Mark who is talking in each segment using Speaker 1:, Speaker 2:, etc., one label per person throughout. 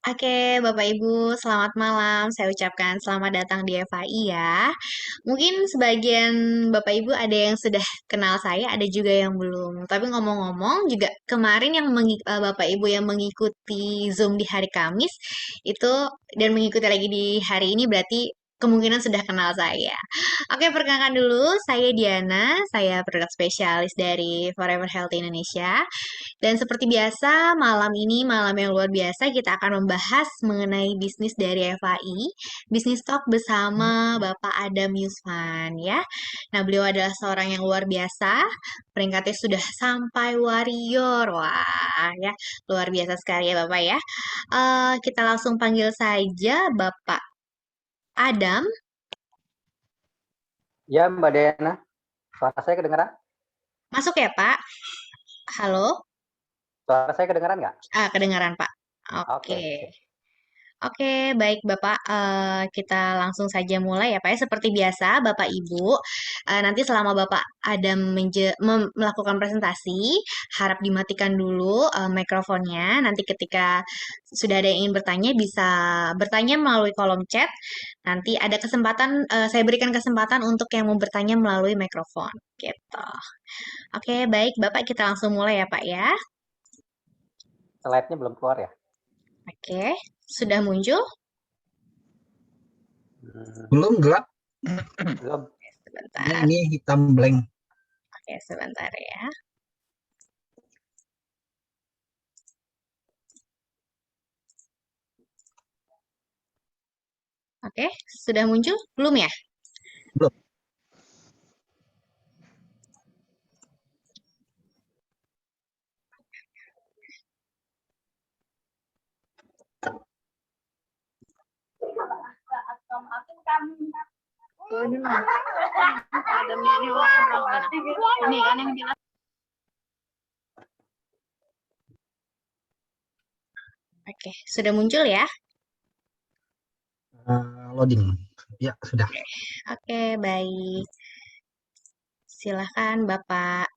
Speaker 1: Oke, Bapak Ibu, selamat malam. Saya ucapkan selamat datang di FAI ya. Mungkin sebagian Bapak Ibu ada yang sudah kenal saya, ada juga yang belum. Tapi ngomong-ngomong, juga kemarin Bapak Ibu yang mengikuti Zoom di hari Kamis itu dan mengikuti lagi di hari ini berarti kemungkinan sudah kenal saya. Oke, perkenalkan dulu, saya Diana, saya produk spesialis dari Forever Health Indonesia. Dan seperti biasa, malam ini malam yang luar biasa kita akan membahas mengenai bisnis dari FAI, Bisnis Talk bersama Bapak Adam Yusman ya. Nah, beliau adalah seorang yang luar biasa, peringkatnya sudah sampai warrior. Wah, ya, luar biasa sekali ya Bapak ya. Kita langsung panggil saja Bapak Adam.
Speaker 2: Ya, Mbak Diana, suara saya kedengaran?
Speaker 1: Masuk ya Pak? Halo?
Speaker 2: Suara saya kedengaran nggak?
Speaker 1: Kedengaran Pak. Oke.
Speaker 2: Oke, sip.
Speaker 1: Oke, baik Bapak, kita langsung saja mulai ya Pak ya. Seperti biasa, Bapak Ibu, nanti selama Bapak ada melakukan presentasi, harap dimatikan dulu mikrofonnya. Nanti ketika sudah ada yang ingin bertanya, bisa bertanya melalui kolom chat. Nanti ada kesempatan, saya berikan kesempatan untuk yang mau bertanya melalui mikrofon. Gitu. Oke, baik Bapak, kita langsung mulai ya Pak ya.
Speaker 2: Slide-nya belum keluar ya?
Speaker 1: Oke, sudah muncul?
Speaker 3: Belum gelap.
Speaker 2: Belum.
Speaker 1: Sebentar.
Speaker 3: Ini hitam blank.
Speaker 1: Oke, sebentar ya. Oke, sudah muncul? Belum ya?
Speaker 3: Belum.
Speaker 4: Oh, ini mah ada ini orang ini kan yang jelas.
Speaker 1: Oke, sudah muncul ya?
Speaker 3: Loading. Ya, sudah.
Speaker 1: Oke, baik. Silahkan Bapak.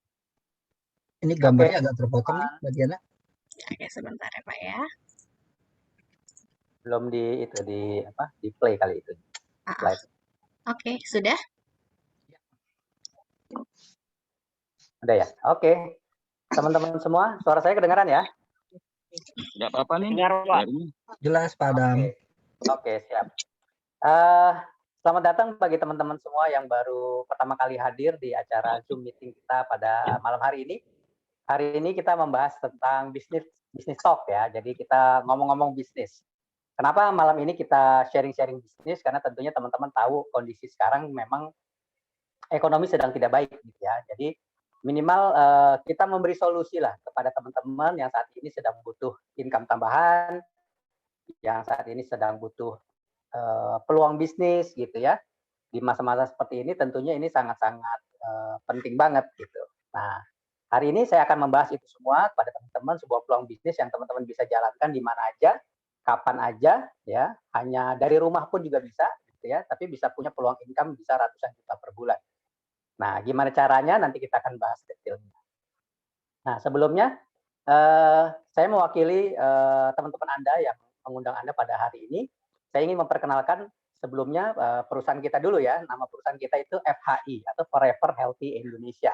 Speaker 3: Ini gambarnya agak terpotong nih, Mbak Diana.
Speaker 1: Oke, sebentar ya Pak ya.
Speaker 2: Belum di play kali itu. Slide.
Speaker 1: Oke, sudah?
Speaker 2: Udah ya? Oke. Teman-teman semua, suara saya kedengaran ya?
Speaker 5: Nggak apa-apa nih.
Speaker 2: Dengar, Pak.
Speaker 3: Jelas, Pak Adam.
Speaker 2: Oke, siap. Selamat datang bagi teman-teman semua yang baru pertama kali hadir di acara Zoom meeting kita pada malam hari ini. Hari ini kita membahas tentang bisnis talk ya. Jadi kita ngomong-ngomong bisnis. Kenapa malam ini kita sharing-sharing bisnis? Karena tentunya teman-teman tahu kondisi sekarang memang ekonomi sedang tidak baik gitu ya. Jadi minimal kita memberi solusi lah kepada teman-teman yang saat ini sedang butuh income tambahan, yang saat ini sedang butuh peluang bisnis gitu ya. Di masa-masa seperti ini tentunya ini sangat-sangat penting banget gitu. Nah, hari ini saya akan membahas itu semua kepada teman-teman, sebuah peluang bisnis yang teman-teman bisa jalankan di mana aja, kapan aja ya, hanya dari rumah pun juga bisa gitu ya, tapi bisa punya peluang income bisa ratusan juta per bulan. Nah, gimana caranya nanti kita akan bahas detailnya. Nah, sebelumnya saya mewakili teman-teman Anda yang mengundang Anda pada hari ini. Saya ingin memperkenalkan sebelumnya perusahaan kita dulu ya. Nama perusahaan kita itu FHI atau Forever Healthy Indonesia.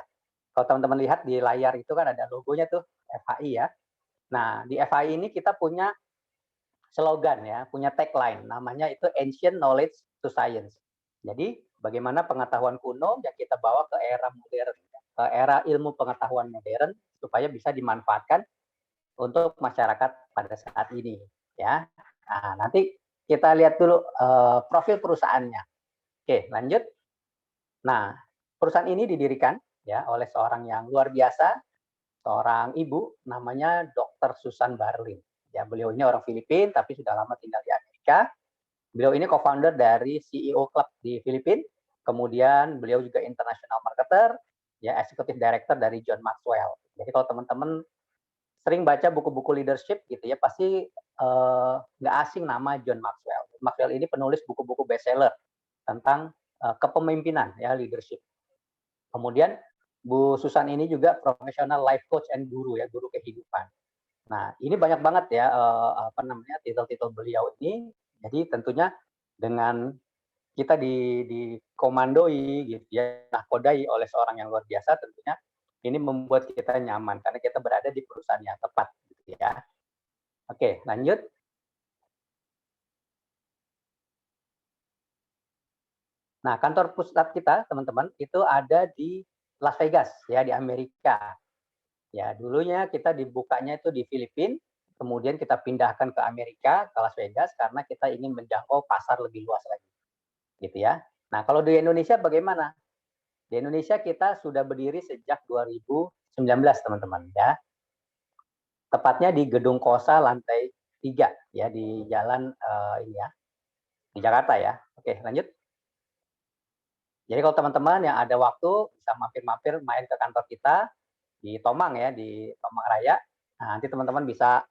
Speaker 2: Kalau teman-teman lihat di layar itu kan ada logonya tuh FHI ya. Nah, di FHI ini kita punya slogan ya, punya tagline namanya itu Ancient Knowledge to Science. Jadi, bagaimana pengetahuan kuno yang kita bawa ke era modern, ke era ilmu pengetahuan modern supaya bisa dimanfaatkan untuk masyarakat pada saat ini ya. Nah, nanti kita lihat dulu profil perusahaannya. Oke, lanjut. Nah, perusahaan ini didirikan ya oleh seorang yang luar biasa, seorang ibu namanya Dr. Susan Barlin. Ya, beliau ini orang Filipina tapi sudah lama tinggal di Amerika. Beliau ini co-founder dari CEO Club di Filipina. Kemudian beliau juga international marketer, ya executive director dari John Maxwell. Jadi kalau teman-teman sering baca buku-buku leadership gitu ya, pasti nggak asing nama John Maxwell. Maxwell ini penulis buku-buku bestseller tentang kepemimpinan ya, leadership. Kemudian Bu Susan ini juga profesional life coach and guru ya, guru kehidupan. Nah, ini banyak banget ya apa namanya titel-titel beliau ini. Jadi tentunya dengan kita dikomandoi gitu ya, nakodai oleh seorang yang luar biasa, tentunya ini membuat kita nyaman karena kita berada di perusahaan yang tepat gitu ya. Oke, lanjut. Nah, kantor pusat kita teman-teman itu ada di Las Vegas ya, di Amerika. Ya, dulunya kita dibukanya itu di Filipina, kemudian kita pindahkan ke Amerika, ke Las Vegas karena kita ingin menjangkau pasar lebih luas lagi. Gitu ya. Nah, kalau di Indonesia bagaimana? Di Indonesia kita sudah berdiri sejak 2019, teman-teman ya. Tepatnya di Gedung Kosa lantai 3 ya, di jalan ini ya, di Jakarta ya. Oke, lanjut. Jadi kalau teman-teman yang ada waktu bisa mampir-mampir main ke kantor kita di Tomang ya, di Tomang Raya. Nah, nanti teman-teman bisa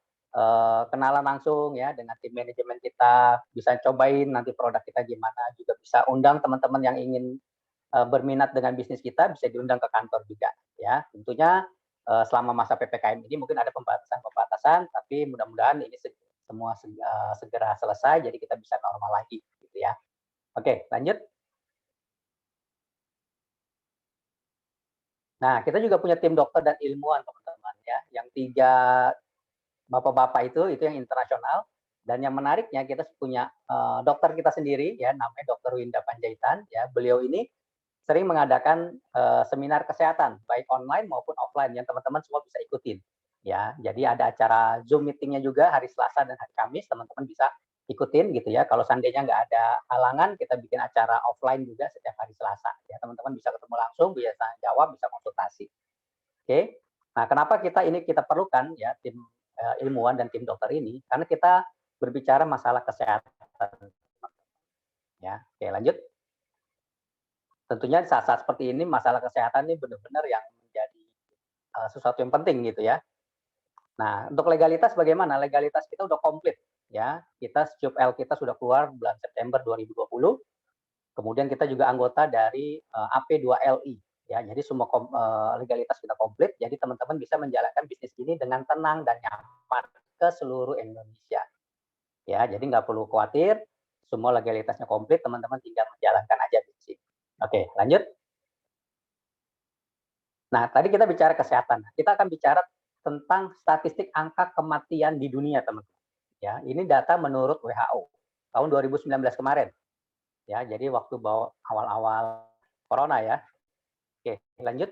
Speaker 2: kenalan langsung ya dengan tim manajemen kita, bisa cobain nanti produk kita gimana, juga bisa undang teman-teman yang ingin berminat dengan bisnis kita, bisa diundang ke kantor juga ya. Tentunya selama masa PPKM ini mungkin ada pembatasan-pembatasan, tapi mudah-mudahan ini semua segera selesai, jadi kita bisa normal lagi gitu ya. Oke, lanjut. Nah, kita juga punya tim dokter dan ilmuwan teman-teman ya, yang 3 bapak-bapak itu yang internasional, dan yang menariknya kita punya dokter kita sendiri ya, namanya Dr. Winda Panjaitan ya. Beliau ini sering mengadakan seminar kesehatan baik online maupun offline yang teman-teman semua bisa ikutin ya. Jadi ada acara Zoom meetingnya juga hari Selasa dan hari Kamis, teman-teman bisa ikutin gitu ya. Kalau seandainya nggak ada halangan, kita bikin acara offline juga setiap hari Selasa ya. Teman-teman bisa ketemu langsung, bisa jawab, bisa konsultasi. Oke. Nah, kenapa kita perlukan ya tim ilmuwan dan tim dokter ini? Karena kita berbicara masalah kesehatan. Ya, oke lanjut. Tentunya saat-saat seperti ini masalah kesehatan ini benar-benar yang menjadi sesuatu yang penting gitu ya. Nah, untuk legalitas bagaimana? Legalitas kita udah komplit ya. Kita SCUP-L kita sudah keluar bulan September 2020. Kemudian kita juga anggota dari AP2LI ya. Jadi semua legalitas kita komplit. Jadi teman-teman bisa menjalankan bisnis ini dengan tenang dan nyaman ke seluruh Indonesia. Ya, jadi nggak perlu khawatir. Semua legalitasnya komplit, teman-teman tinggal menjalankan aja bisnis. Oke, lanjut. Nah, tadi kita bicara kesehatan. Kita akan bicara tentang statistik angka kematian di dunia, teman-teman. Ya, ini data menurut WHO tahun 2019 kemarin. Ya, jadi waktu awal-awal corona ya. Oke, lanjut.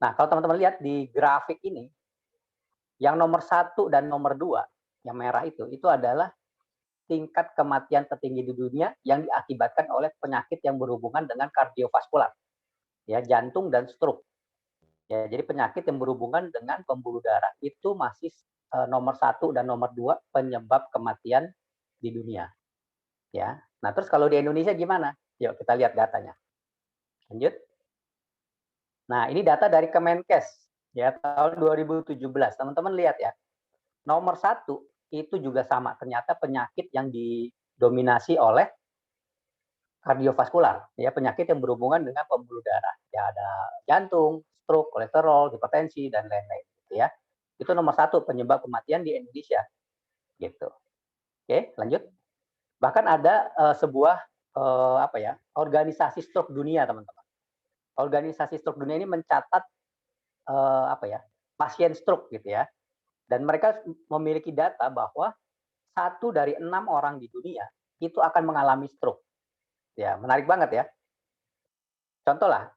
Speaker 2: Nah, kalau teman-teman lihat di grafik ini, yang nomor 1 dan nomor 2, yang merah itu adalah tingkat kematian tertinggi di dunia yang diakibatkan oleh penyakit yang berhubungan dengan kardiovaskular. Ya, jantung dan stroke. Ya, jadi penyakit yang berhubungan dengan pembuluh darah itu masih nomor 1 dan nomor 2 penyebab kematian di dunia. Ya. Nah, terus kalau di Indonesia gimana? Yuk kita lihat datanya. Lanjut. Nah, ini data dari Kemenkes ya tahun 2017. Teman-teman lihat ya. Nomor 1 itu juga sama, ternyata penyakit yang didominasi oleh kardiovaskular, ya penyakit yang berhubungan dengan pembuluh darah. Ya ada jantung, stroke, kolesterol, hipertensi dan lain-lain gitu ya. Itu nomor 1 penyebab kematian di Indonesia. Gitu. Oke, lanjut. Bahkan ada sebuah organisasi stroke dunia, teman-teman. Organisasi stroke dunia ini mencatat pasien stroke gitu ya. Dan mereka memiliki data bahwa 1 dari 6 orang di dunia itu akan mengalami stroke. Ya, menarik banget ya. Contoh lah,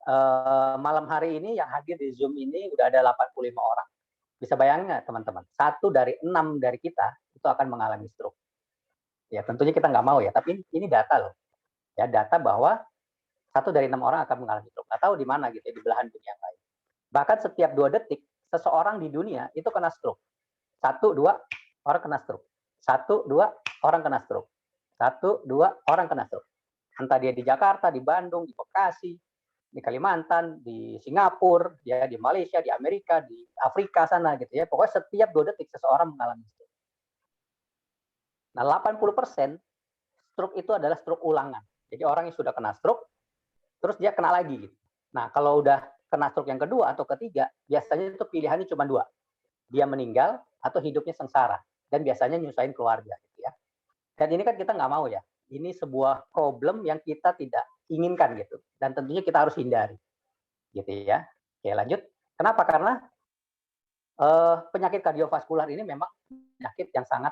Speaker 2: malam hari ini yang hadir di Zoom ini udah ada 85 orang. Bisa bayangin nggak teman-teman? 1 dari 6 dari kita itu akan mengalami stroke. Ya tentunya kita nggak mau ya, tapi ini data loh. Ya data bahwa 1 dari 6 orang akan mengalami stroke. Nggak tahu di mana gitu ya, di belahan dunia yang lain. Bahkan setiap 2 detik, seseorang di dunia itu kena stroke. 1, 2 orang kena stroke. 1, 2 orang kena stroke. 1, 2 orang kena stroke. Entah dia di Jakarta, di Bandung, di Bekasi, di Kalimantan, di Singapura, ya di Malaysia, di Amerika, di Afrika sana gitu ya. Pokoknya setiap 2 detik seseorang mengalami stroke. Nah, 80% stroke itu adalah stroke ulangan. Jadi orang yang sudah kena stroke, terus dia kena lagi gitu. Nah, kalau udah kena stroke yang kedua atau ketiga, biasanya itu pilihannya cuma 2. dia meninggal atau hidupnya sengsara, dan biasanya nyusahin keluarga gitu ya. Dan ini kan kita nggak mau ya, ini sebuah problem yang kita tidak inginkan gitu, dan tentunya kita harus hindari gitu ya. Oke, lanjut. Kenapa? Karena penyakit kardiovaskular ini memang penyakit yang sangat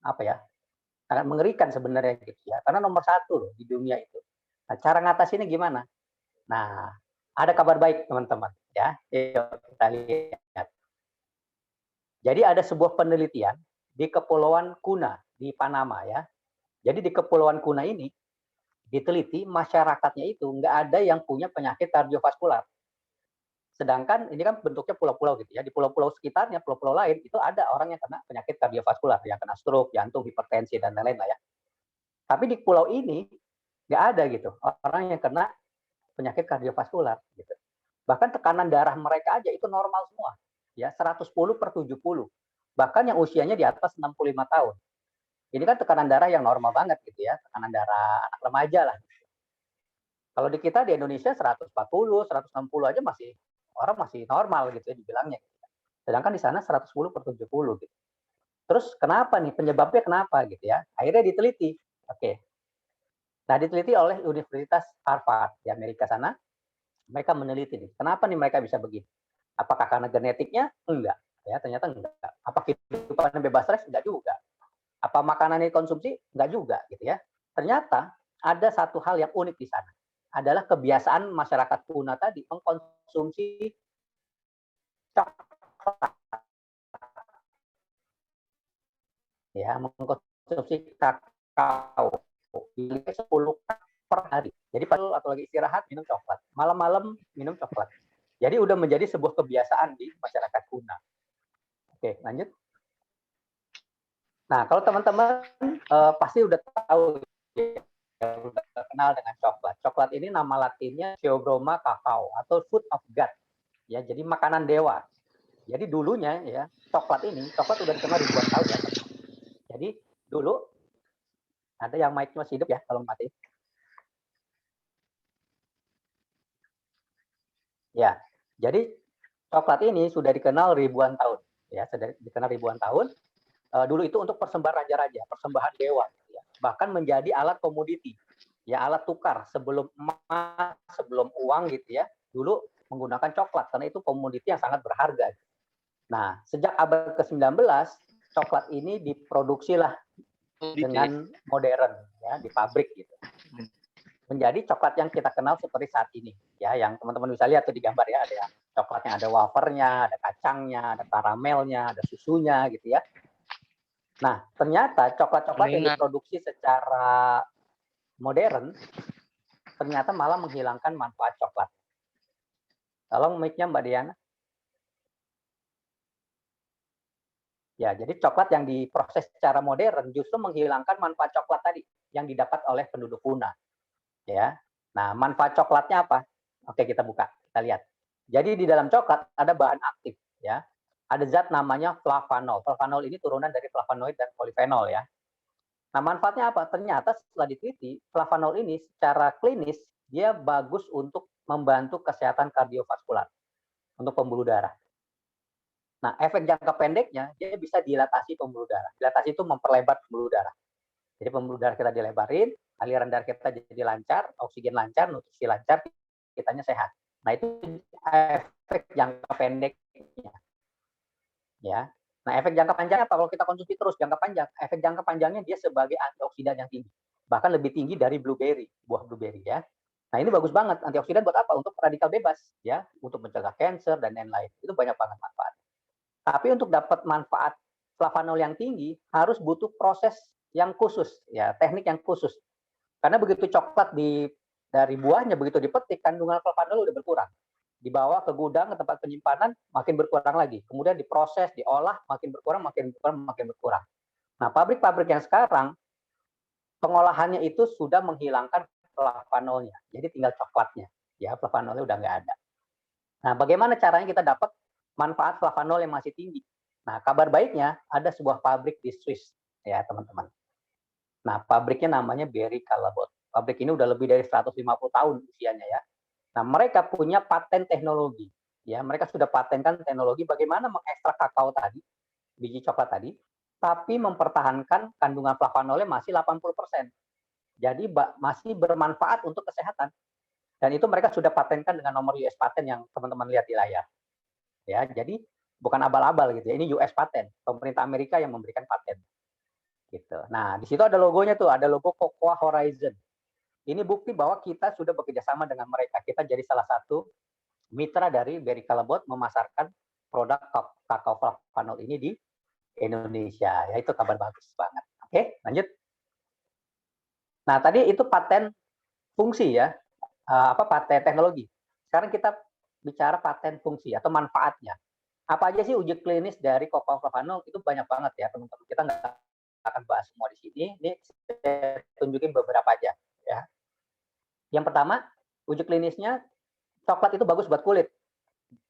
Speaker 2: apa ya, sangat mengerikan sebenarnya gitu ya, karena nomor 1 loh di dunia itu. Nah, cara ngatasinnya gimana? Nah, ada kabar baik teman-teman ya. Yuk kita lihat. Jadi ada sebuah penelitian di Kepulauan Kuna di Panama ya. Jadi di Kepulauan Kuna ini diteliti masyarakatnya itu nggak ada yang punya penyakit kardiovaskular. Sedangkan ini kan bentuknya pulau-pulau gitu ya. Di pulau-pulau sekitarnya, pulau-pulau lain itu ada orang yang kena penyakit kardiovaskular, yang kena stroke, jantung, hipertensi dan lain-lain lah ya. Tapi di pulau ini nggak ada gitu orang yang kena penyakit kardiovaskular gitu. Bahkan tekanan darah mereka aja itu normal semua. Ya, 110/70. Bahkan yang usianya di atas 65 tahun. Ini kan tekanan darah yang normal banget gitu ya, tekanan darah anak remaja lah. Kalau di kita di Indonesia 140, 160 aja orang masih normal gitu ya dibilangnya. Sedangkan di sana 110/70 gitu. Terus kenapa nih? Penyebabnya kenapa gitu ya? Akhirnya diteliti. Oke. Nah, diteliti oleh Universitas Harvard di Amerika sana. Mereka meneliti nih, kenapa nih mereka bisa begini? Apakah karena genetiknya? Enggak. Ya, ternyata enggak. Apa kehidupan bebas stres? Enggak juga. Apa makanan yang dikonsumsi? Enggak juga gitu ya. Ternyata ada satu hal yang unik di sana. Adalah kebiasaan masyarakat Kuna tadi mengkonsumsi coklat. Ya, mengkonsumsi kakao. 10 per hari. Jadi atau lagi istirahat minum coklat. Malam-malam minum coklat. Jadi udah menjadi sebuah kebiasaan di masyarakat Kuna. Oke, lanjut. Nah, kalau teman-teman pasti udah tahu ya, udah kenal dengan coklat. Coklat ini nama latinnya Theobroma cacao atau food of God. Ya, jadi makanan dewa. Jadi dulunya ya, coklat udah dikenal ribuan tahun ya. Jadi dulu ada yang mic-nya masih hidup ya kalau mati. Ya, jadi coklat ini sudah dikenal ribuan tahun. Ya, sudah dikenal ribuan tahun. Dulu itu untuk persembahan raja-raja, persembahan dewa. Ya. Bahkan menjadi alat komoditi. Ya, alat tukar sebelum emas, sebelum uang gitu ya. Dulu menggunakan coklat karena itu komoditi yang sangat berharga. Nah, sejak abad ke-19, coklat ini diproduksilah dengan modern ya, di pabrik gitu. Menjadi coklat yang kita kenal seperti saat ini ya, yang teman-teman bisa lihat tuh di gambar ya, ada coklatnya, ada wafernya, ada kacangnya, ada karamelnya, ada susunya gitu ya. Nah, ternyata coklat-coklat yang diproduksi secara modern ternyata malah menghilangkan manfaat coklat. Tolong mic-nya Mbak Diana. Ya, jadi coklat yang diproses secara modern justru menghilangkan manfaat coklat tadi yang didapat oleh penduduk Kuna. Ya. Nah, manfaat coklatnya apa? Oke, kita buka, kita lihat. Jadi di dalam coklat ada bahan aktif ya. Ada zat namanya flavanol. Flavanol ini turunan dari flavonoid dan polifenol ya. Nah, manfaatnya apa? Ternyata setelah diteliti, flavanol ini secara klinis dia bagus untuk membantu kesehatan kardiovaskular untuk pembuluh darah. Nah, efek jangka pendeknya dia bisa dilatasi pembuluh darah. Dilatasi itu memperlebar pembuluh darah. Jadi pembuluh darah kita dilebarin, aliran darah kita jadi lancar, oksigen lancar, nutrisi lancar, kitanya sehat. Nah, itu efek jangka pendeknya. Ya. Nah, efek jangka panjangnya apa? Kalau kita konsumsi terus jangka panjang, efek jangka panjangnya dia sebagai antioksidan yang tinggi. Bahkan lebih tinggi dari blueberry, buah blueberry ya. Nah, ini bagus banget. Antioksidan buat apa? Untuk radikal bebas ya, untuk mencegah kanker dan lain-lain. Itu banyak banget manfaat. Tapi untuk dapat manfaat flavanol yang tinggi harus butuh proses yang khusus ya, teknik yang khusus. Karena begitu coklat dari buahnya begitu dipetik, kandungan flavanol udah berkurang. Dibawa ke gudang, ke tempat penyimpanan, makin berkurang lagi. Kemudian diproses, diolah, makin berkurang, makin berkurang, makin berkurang. Nah, pabrik-pabrik yang sekarang pengolahannya itu sudah menghilangkan flavanolnya. Jadi tinggal coklatnya. Ya, flavanolnya udah nggak ada. Nah, bagaimana caranya kita dapat manfaat flavanol yang masih tinggi? Nah, kabar baiknya ada sebuah pabrik di Swiss ya, teman-teman. Nah, pabriknya namanya Berry Callebaut. Pabrik ini udah lebih dari 150 tahun usianya ya. Nah, mereka punya paten teknologi Ya, mereka sudah patenkan teknologi bagaimana mengekstrak kakao tadi, biji coklat tadi, tapi mempertahankan kandungan flavanolnya masih 80%. Jadi masih bermanfaat untuk kesehatan. Dan itu mereka sudah patenkan dengan nomor US paten yang teman-teman lihat di layar. Ya, jadi bukan abal-abal gitu ya. Ini US paten, pemerintah Amerika yang memberikan paten. Gitu. Nah, di situ ada logonya tuh, ada logo Cocoa Horizon. Ini bukti bahwa kita sudah bekerja sama dengan mereka. Kita jadi salah satu mitra dari Berry Callebaut memasarkan produk kakao flavanol ini di Indonesia. Ya, itu kabar bagus banget. Oke, lanjut. Nah, tadi itu paten fungsi ya, paten teknologi. Sekarang kita bicara paten fungsi atau manfaatnya. Apa aja sih uji klinis dari kakao flavanol? Itu banyak banget ya, teman-teman. Kita nggak akan bahas semua di sini. Ini saya tunjukin beberapa aja ya. Yang pertama, uji klinisnya coklat itu bagus buat kulit.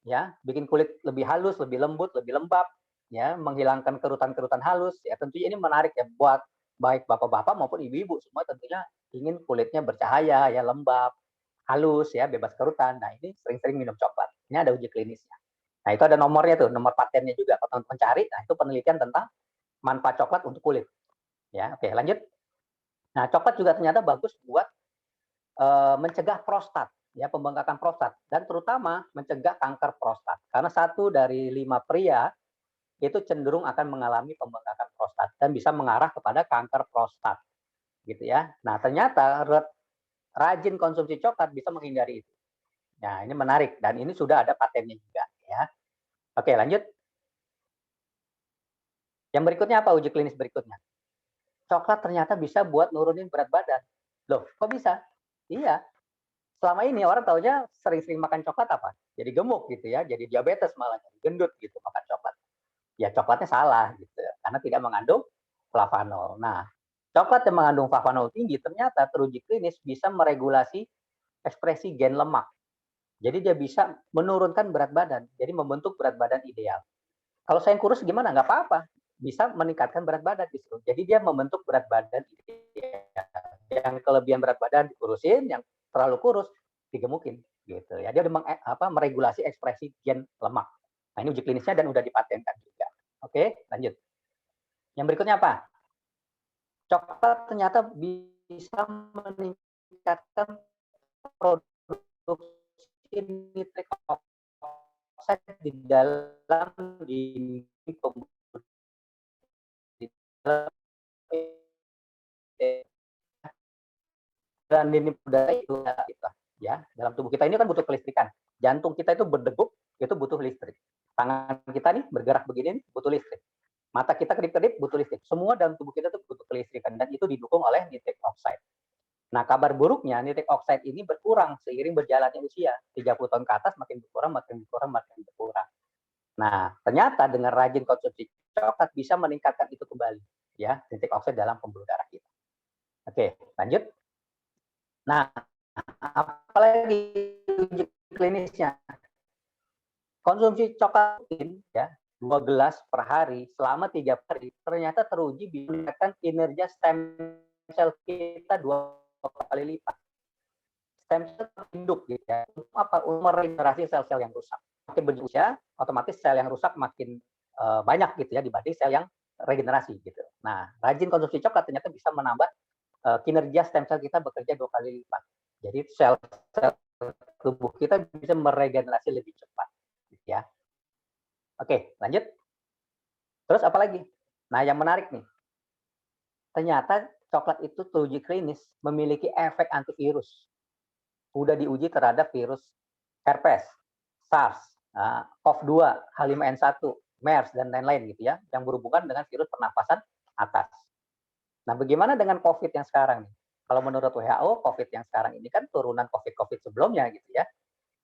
Speaker 2: Ya, bikin kulit lebih halus, lebih lembut, lebih lembab, ya, menghilangkan kerutan-kerutan halus. Ya, tentunya ini menarik ya buat baik bapak-bapak maupun ibu-ibu, semua tentunya ingin kulitnya bercahaya, ya, lembab, halus, ya, bebas kerutan. Nah, ini sering-sering minum coklat. Ini ada uji klinisnya. Nah, itu ada nomornya tuh, nomor patennya juga. Kalau teman-teman cari, nah itu penelitian tentang manfaat coklat untuk kulit. Ya, oke, lanjut. Nah, coklat juga ternyata bagus buat mencegah prostat, ya, pembengkakan prostat, dan terutama mencegah kanker prostat. Karena 1 dari 5 pria itu cenderung akan mengalami pembengkakan prostat dan bisa mengarah kepada kanker prostat, gitu ya. Nah, ternyata rajin konsumsi coklat bisa menghindari itu. Nah, ini menarik dan ini sudah ada patennya juga, ya. Oke, lanjut. Yang berikutnya apa uji klinis berikutnya? Coklat ternyata bisa buat nurunin berat badan. Loh, kok bisa? Iya, selama ini orang taunya sering-sering makan coklat apa? Jadi gemuk gitu ya, jadi diabetes malah, jadi gendut gitu makan coklat. Ya coklatnya salah gitu, karena tidak mengandung flavanol. Nah, coklat yang mengandung flavanol tinggi ternyata teruji klinis bisa meregulasi ekspresi gen lemak. Jadi dia bisa menurunkan berat badan, jadi membentuk berat badan ideal. Kalau saya yang kurus gimana? Nggak apa-apa, bisa meningkatkan berat badan justru. Jadi dia membentuk berat badan ideal. Yang kelebihan berat badan dikurusin, yang terlalu kurus digemukin gitu ya. Dia udah meregulasi ekspresi gen lemak. Nah, ini uji klinisnya dan udah dipatenkan juga. Oke, lanjut. Yang berikutnya apa? Coklat ternyata bisa meningkatkan produksi nitrik oksida di dalam dinding pembuluh dan dinding udara itu ya, dalam tubuh kita ini kan butuh kelistrikan. Jantung kita itu berdegup, itu butuh listrik. Tangan kita nih bergerak begini butuh listrik. Mata kita kedip-kedip butuh listrik. Semua dalam tubuh kita tuh butuh kelistrikan dan itu didukung oleh nitric oxide. Nah, kabar buruknya nitric oxide ini berkurang seiring berjalannya usia. 30 tahun ke atas makin berkurang, makin berkurang, makin berkurang. Nah, ternyata dengan rajin konsumsi coklat bisa meningkatkan itu kembali, ya, nitric oxide dalam pembuluh darah kita. Oke, lanjut. Nah, apalagi uji klinisnya? Konsumsi coklat rutin, ya, 2 gelas per hari selama 3 hari, ternyata teruji bisa meningkatkan kinerja stem sel kita 2 kali lipat. Stem sel induk gitu ya. Untuk apa? Untuk meregenerasi sel-sel yang rusak. Makin berusia, otomatis sel yang rusak makin banyak gitu ya dibanding sel yang regenerasi gitu. Nah, rajin konsumsi coklat ternyata bisa menambah kinerja stem sel kita bekerja 2 kali lipat. Jadi sel-sel tubuh kita bisa meregenerasi lebih cepat, gitu ya. Oke, lanjut. Terus apa lagi? Nah, yang menarik nih, ternyata coklat itu teruji klinis memiliki efek antivirus. Udah diuji terhadap virus herpes, SARS, CoV-2, H5N1, MERS, dan lain-lain gitu ya, yang berhubungan dengan virus pernapasan atas. Nah, bagaimana dengan COVID yang sekarang nih? Kalau menurut WHO, COVID yang sekarang ini kan turunan COVID sebelumnya gitu ya.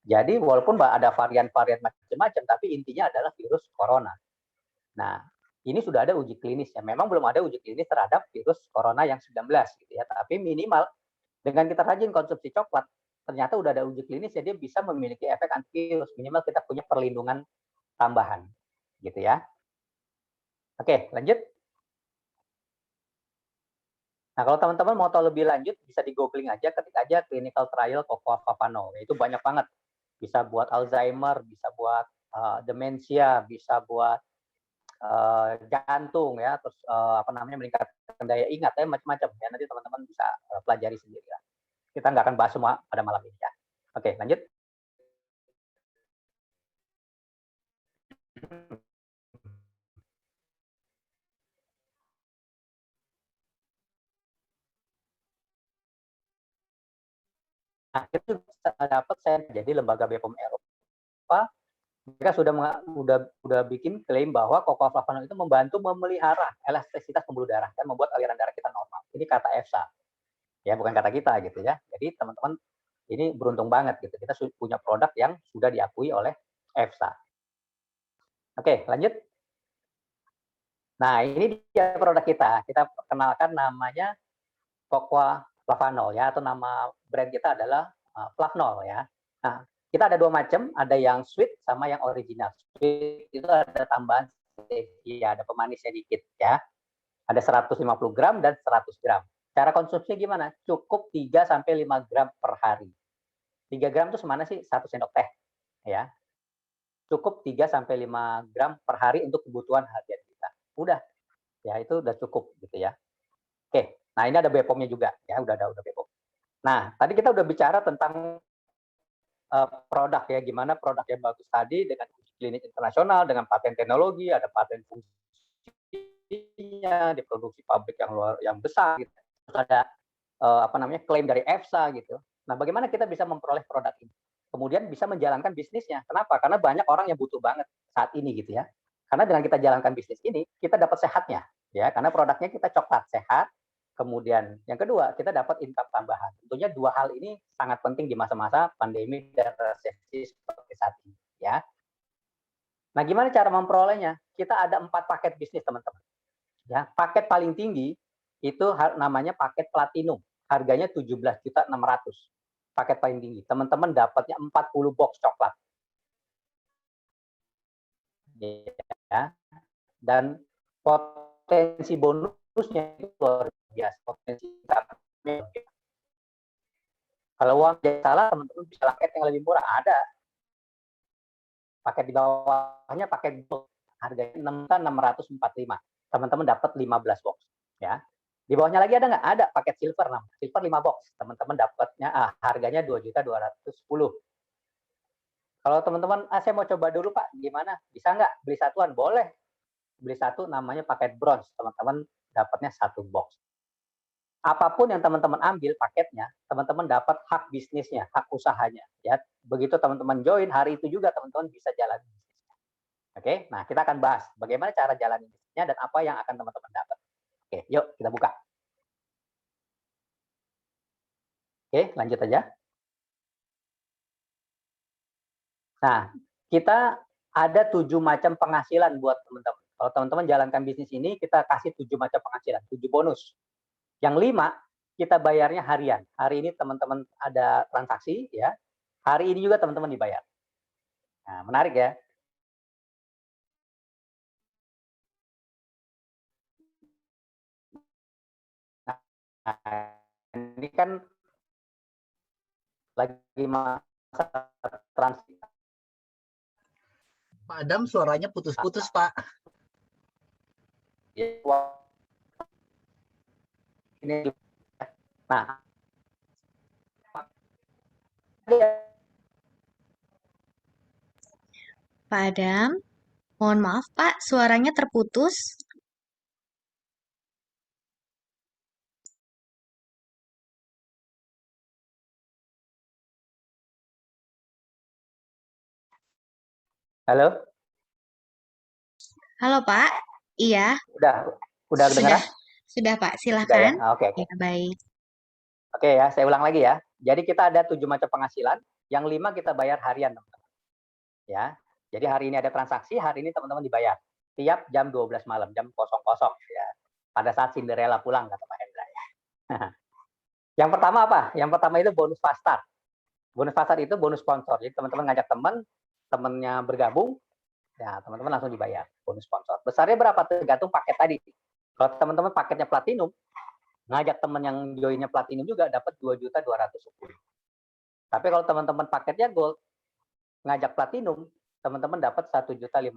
Speaker 2: Jadi walaupun ada varian-varian macam-macam, tapi intinya adalah virus corona. Nah, ini sudah ada uji klinisnya. Memang belum ada uji klinis terhadap virus corona yang 19 gitu ya. Tapi minimal dengan kita rajin konsumsi coklat, ternyata udah ada uji klinis ya dia bisa memiliki efek antivirus. Minimal kita punya perlindungan tambahan gitu ya. Oke, lanjut. Nah, kalau teman-teman mau tahu lebih lanjut, bisa di googling aja, ketik aja clinical trial cocoa flavanol. Itu banyak banget bisa buat Alzheimer, bisa buat demensia, bisa buat jantung ya, terus meningkatkan daya ingat ya, macam-macam ya. Nanti teman-teman bisa pelajari sendiri ya. Kita nggak akan bahas semua pada malam ini ya. Oke, lanjut. Nah, itu dapat saya jadi lembaga BPOM Eropa, mereka sudah bikin klaim bahwa cocoa flavanol itu membantu memelihara elastisitas pembuluh darah dan membuat aliran darah kita normal. Ini kata EFSA. Ya, bukan kata kita gitu ya. Jadi teman-teman ini beruntung banget gitu. Kita punya produk yang sudah diakui oleh EFSA. Oke, lanjut. Nah, ini dia produk kita. Kita kenalkan namanya Cocoa Flavanol ya, atau nama brand kita adalah Flavnol ya. Nah, kita ada dua macam, ada yang sweet sama yang original. Sweet itu ada tambahan stevia, ada pemanisnya dikit ya. Ada 150 gram dan 100 gram. Cara konsumsinya gimana? Cukup 3 sampai 5 gram per hari. 3 gram itu semana sih? 1 sendok teh ya. Cukup 3 sampai 5 gram per hari untuk kebutuhan harian kita. Udah. Ya, itu udah cukup gitu ya. Oke. Nah, ini ada BPOM-nya juga ya, udah BPOM. Nah, tadi kita udah bicara tentang produk ya, gimana produk yang bagus tadi dengan uji klinik internasional, dengan paten teknologi, ada paten fungsinya, diproduksi pabrik yang besar gitu. Terus ada klaim dari EFSA gitu. Nah, bagaimana kita bisa memperoleh produk ini? Kemudian bisa menjalankan bisnisnya. Kenapa? Karena banyak orang yang butuh banget saat ini gitu ya. Karena dengan kita jalankan bisnis ini, kita dapat sehatnya ya, karena produknya kita coklat sehat. Kemudian yang kedua, kita dapat income tambahan. Tentunya dua hal ini sangat penting di masa-masa pandemi dan resesi seperti saat ini ya. Nah, gimana cara memperolehnya? Kita ada 4 paket bisnis, teman-teman. Ya, paket paling tinggi itu namanya paket platinum. Harganya 17.600.000. Paket paling tinggi. Teman-teman dapatnya 40 box coklat. Ya. Dan potensi bonusnya itu luar biasa. Potensi kalau uang salah, teman-teman bisa paket yang lebih murah. Ada. Paket di bawahnya paket gold. Harganya 6.645. Teman-teman dapat 15 box. Ya. Di bawahnya lagi ada nggak? Ada paket silver. Silver 5 box. Teman-teman dapatnya harganya 2.210.000. Kalau teman-teman, saya mau coba dulu Pak, gimana? Bisa nggak beli satuan? Boleh. Beli satu namanya paket bronze. Teman-teman dapatnya 1 box. Apapun yang teman-teman ambil paketnya, teman-teman dapat hak bisnisnya, hak usahanya. Ya, begitu teman-teman join, hari itu juga teman-teman bisa jalan bisnisnya. Oke, nah kita akan bahas bagaimana cara jalan bisnisnya dan apa yang akan teman-teman dapat. Oke, yuk kita buka. Oke, lanjut aja. Nah, kita ada 7 macam penghasilan buat teman-teman. Kalau teman-teman jalankan bisnis ini, kita kasih 7 macam penghasilan, 7 bonus. Yang 5, kita bayarnya harian. Hari ini teman-teman ada transaksi, ya. Hari ini juga teman-teman dibayar. Nah, menarik ya. Nah, ini kan lagi masa transaksi.
Speaker 3: Pak Adam, suaranya putus-putus, Pak.
Speaker 2: Ini, nah,
Speaker 1: Pak Adam, mohon maaf Pak, suaranya terputus.
Speaker 2: halo,
Speaker 1: Halo Pak, iya,
Speaker 2: udah
Speaker 1: sudah,
Speaker 2: dengar?
Speaker 1: sudah Pak,
Speaker 2: Sudah ya.
Speaker 1: silakan.
Speaker 2: Oke.
Speaker 1: Ya, baik.
Speaker 2: Oke ya, saya ulang lagi ya. Jadi kita ada 7 macam penghasilan, yang 5 kita bayar harian, teman-teman. Ya. Jadi hari ini ada transaksi, hari ini teman-teman dibayar. Tiap jam 12 malam, jam 00 ya. Pada saat Cinderella pulang, kata Pak Hendra ya. Yang pertama apa? Yang pertama itu bonus fast start. Bonus fast start itu bonus sponsor. Jadi teman-teman ngajak temannya bergabung, ya teman-teman langsung dibayar bonus sponsor. Besarnya berapa? Tergantung paket tadi. Kalau teman-teman paketnya platinum, ngajak teman yang joinnya platinum juga dapat 2.210.000. Tapi kalau teman-teman paketnya gold, ngajak platinum, teman-teman dapat 1.500.000.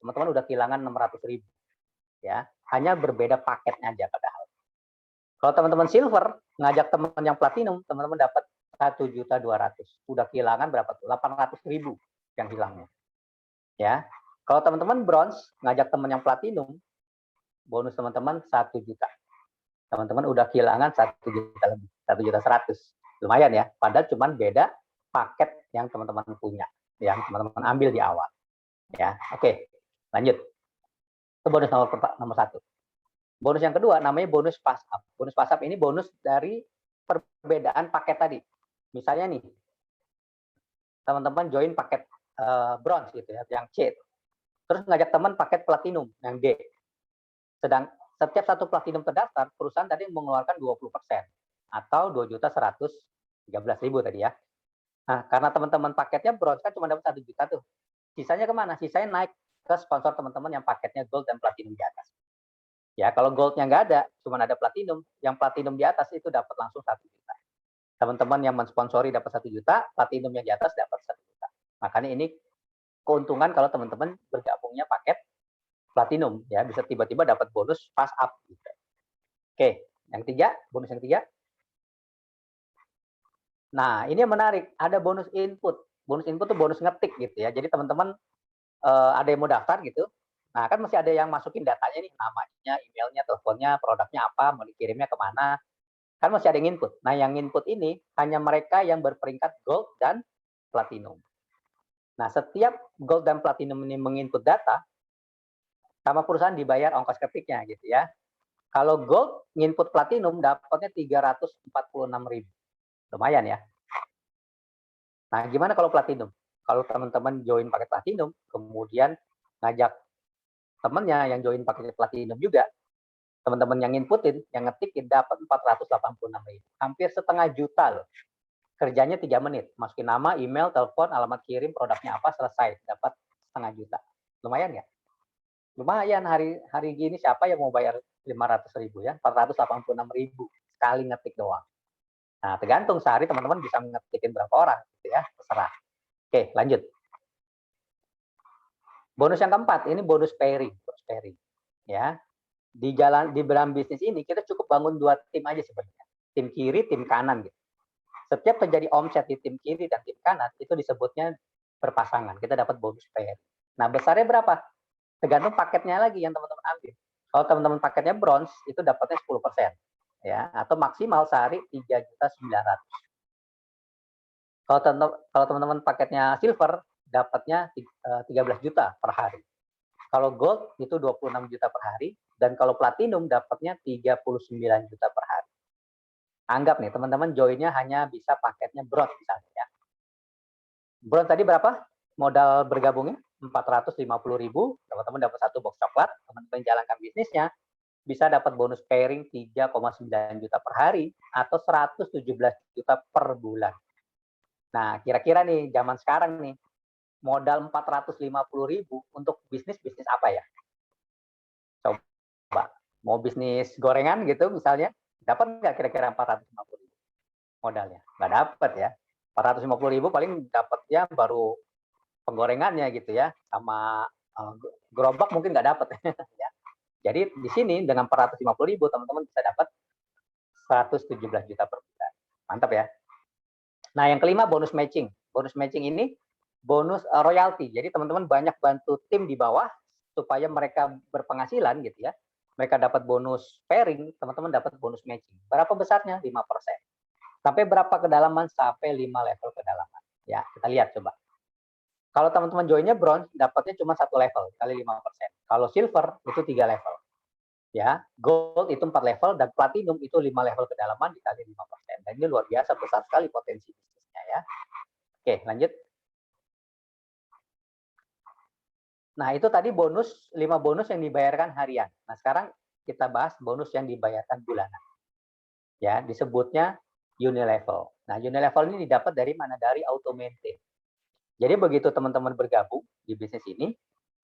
Speaker 2: Teman-teman udah kehilangan 600.000. Ya, hanya berbeda paketnya aja padahal. Kalau teman-teman silver ngajak teman yang platinum, teman-teman dapat 1.200.000. Udah kehilangan berapa tuh? 800.000 yang hilangnya. Ya. Kalau teman-teman bronze ngajak teman yang platinum, bonus teman-teman 1 juta. Teman-teman udah kehilangan 1 juta lebih, 1.100.000. Lumayan ya, padahal cuman beda paket yang teman-teman punya, yang teman-teman ambil di awal. Ya, oke. Lanjut. Itu bonus nomor 1. Bonus yang kedua namanya bonus pass up. Bonus pass up ini bonus dari perbedaan paket tadi. Misalnya nih, teman-teman join paket bronze gitu ya, yang C. Terus ngajak teman paket platinum yang D. Sedang setiap satu platinum terdaftar, perusahaan tadi mengeluarkan 20% atau 2.113.000 tadi ya. Nah, karena teman-teman paketnya bronze kan cuma dapat 1 juta tuh. Sisanya kemana? Sisanya naik ke sponsor teman-teman yang paketnya gold dan platinum di atas. Ya, kalau goldnya nggak ada, cuma ada platinum. Yang platinum di atas itu dapat langsung 1 juta. Teman-teman yang mensponsori dapat 1 juta, platinum yang di atas dapat 1 juta. Makanya ini keuntungan kalau teman-teman bergabungnya paket platinum. Ya, bisa tiba-tiba dapat bonus pass up. Gitu. Oke, yang ketiga, bonus yang ketiga. Nah, ini yang menarik. Ada bonus input. Bonus input itu bonus ngetik gitu ya. Jadi teman-teman ada yang mau daftar gitu. Nah, kan masih ada yang masukin datanya nih, namanya, emailnya, teleponnya, produknya apa, mau dikirimnya kemana. Kan masih ada yang input. Nah, yang input ini hanya mereka yang berperingkat gold dan platinum. Nah, setiap gold dan platinum ini menginput data, sama perusahaan dibayar ongkos ketiknya gitu ya. Kalau gold nginput platinum dapatnya 346.000. Lumayan ya. Nah, gimana kalau platinum? Kalau teman-teman join paket platinum, kemudian ngajak temannya yang join paket platinum juga, teman-teman yang inputin, yang ngetikin dapat 486.000. Hampir setengah juta loh. Kerjanya 3 menit. Masukin nama, email, telepon, alamat kirim, produknya apa, selesai. Dapat setengah juta. Lumayan ya? Lumayan hari gini siapa yang mau bayar 500.000 ya? 486.000 sekali ngetik doang. Nah, tergantung sehari teman-teman bisa ngetikin berapa orang gitu ya, terserah. Oke, lanjut. Bonus yang keempat, ini bonus pairing, ya. Di dalam bisnis ini kita cukup bangun 2 tim aja sebenarnya. Tim kiri, tim kanan gitu. Setiap terjadi omset di tim kiri dan tim kanan itu disebutnya berpasangan. Kita dapat bonus pairing. Nah, besarnya berapa? Tergantung paketnya lagi yang teman-teman ambil. Kalau teman-teman paketnya bronze itu dapatnya 10%. Ya, atau maksimal sehari 3.900.000. Kalau teman-teman paketnya silver dapatnya 13 juta per hari. Kalau gold itu 26 juta per hari dan kalau platinum dapatnya 39 juta per hari. Anggap nih teman-teman joinnya hanya bisa paketnya bronze misalnya ya. Bronze tadi berapa? Modal bergabungnya 450.000, teman-teman dapat 1 box coklat, teman-teman jalankan bisnisnya bisa dapat bonus pairing 3,9 juta per hari atau 117 juta per bulan. Nah, kira-kira nih zaman sekarang nih, modal 450.000 untuk bisnis apa ya? Coba, mau bisnis gorengan gitu misalnya, dapat nggak kira-kira 450.000 modalnya? Nggak dapat ya. 450.000 paling dapatnya baru penggorengannya gitu ya, sama gerobak mungkin nggak dapat ya. Jadi di sini dengan 450.000 teman-teman bisa dapat 117 juta per bulan. Mantap ya. Nah, yang kelima bonus matching. Bonus matching ini bonus royalti. Jadi teman-teman banyak bantu tim di bawah supaya mereka berpenghasilan gitu ya. Mereka dapat bonus pairing, teman-teman dapat bonus matching. Berapa besarnya? 5%. Sampai berapa kedalaman? Sampai 5 level kedalaman. Ya, kita lihat coba. Kalau teman-teman joinnya bronze, dapatnya cuma 1 level kali 5%. Kalau silver itu 3 level. Ya, gold itu 4 level dan platinum itu 5 level kedalaman dikali 5%. Dan ini luar biasa besar sekali potensi bisnisnya ya. Oke, lanjut. Nah, itu tadi bonus 5 bonus yang dibayarkan harian. Nah, sekarang kita bahas bonus yang dibayarkan bulanan. Ya, disebutnya unilevel. Nah, unilevel ini didapat dari mana? Dari auto maintain. Jadi begitu teman-teman bergabung di bisnis ini,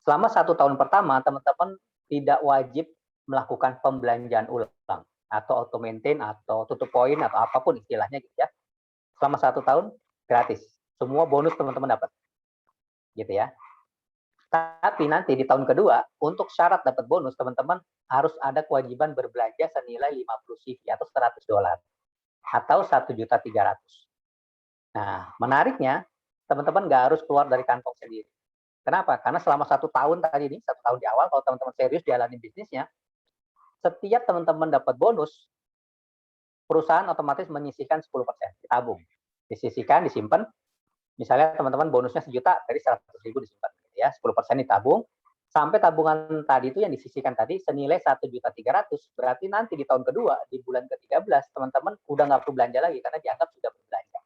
Speaker 2: selama 1 tahun pertama teman-teman tidak wajib melakukan pembelanjaan ulang atau auto maintain atau tutup poin atau apapun istilahnya gitu ya. Selama 1 tahun gratis. Semua bonus teman-teman dapat. gitu ya. Tapi nanti di tahun kedua, untuk syarat dapat bonus, teman-teman harus ada kewajiban berbelanja senilai 50 CV atau $100 atau 1.300.000. Nah, menariknya, teman-teman nggak harus keluar dari kantong sendiri. Kenapa? Karena selama 1 tahun tadi ini, 1 tahun di awal, kalau teman-teman serius jalani bisnisnya, setiap teman-teman dapat bonus, perusahaan otomatis menyisihkan 10%, ditabung. Disisihkan, disimpan. Misalnya teman-teman bonusnya 1 juta, dari 100.000 disimpan. Ya, 10% ditabung, sampai tabungan tadi itu yang disisihkan tadi senilai 1.300.000, berarti nanti di tahun kedua, di bulan ke-13, teman-teman udah nggak perlu belanja lagi, karena dianggap sudah berbelanja.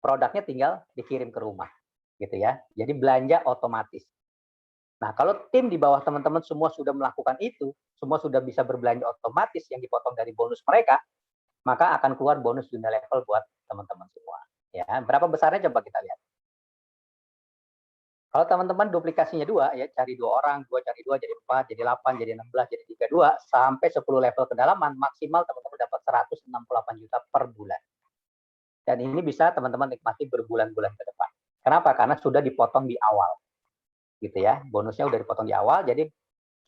Speaker 2: Produknya tinggal dikirim ke rumah, gitu ya. Jadi belanja otomatis. Nah, kalau tim di bawah teman-teman semua sudah melakukan itu, semua sudah bisa berbelanja otomatis yang dipotong dari bonus mereka, maka akan keluar bonus dunia level buat teman-teman semua. Ya, berapa besarnya coba kita lihat. Kalau teman-teman duplikasinya 2, ya cari 2 orang, 2 cari 2 jadi 4, jadi 8, jadi 16, jadi 32, sampai 10 level kedalaman, maksimal teman-teman dapat 168 juta per bulan. Dan ini bisa teman-teman nikmati berbulan-bulan ke depan. Kenapa? Karena sudah dipotong di awal. Gitu ya, bonusnya udah dipotong di awal, jadi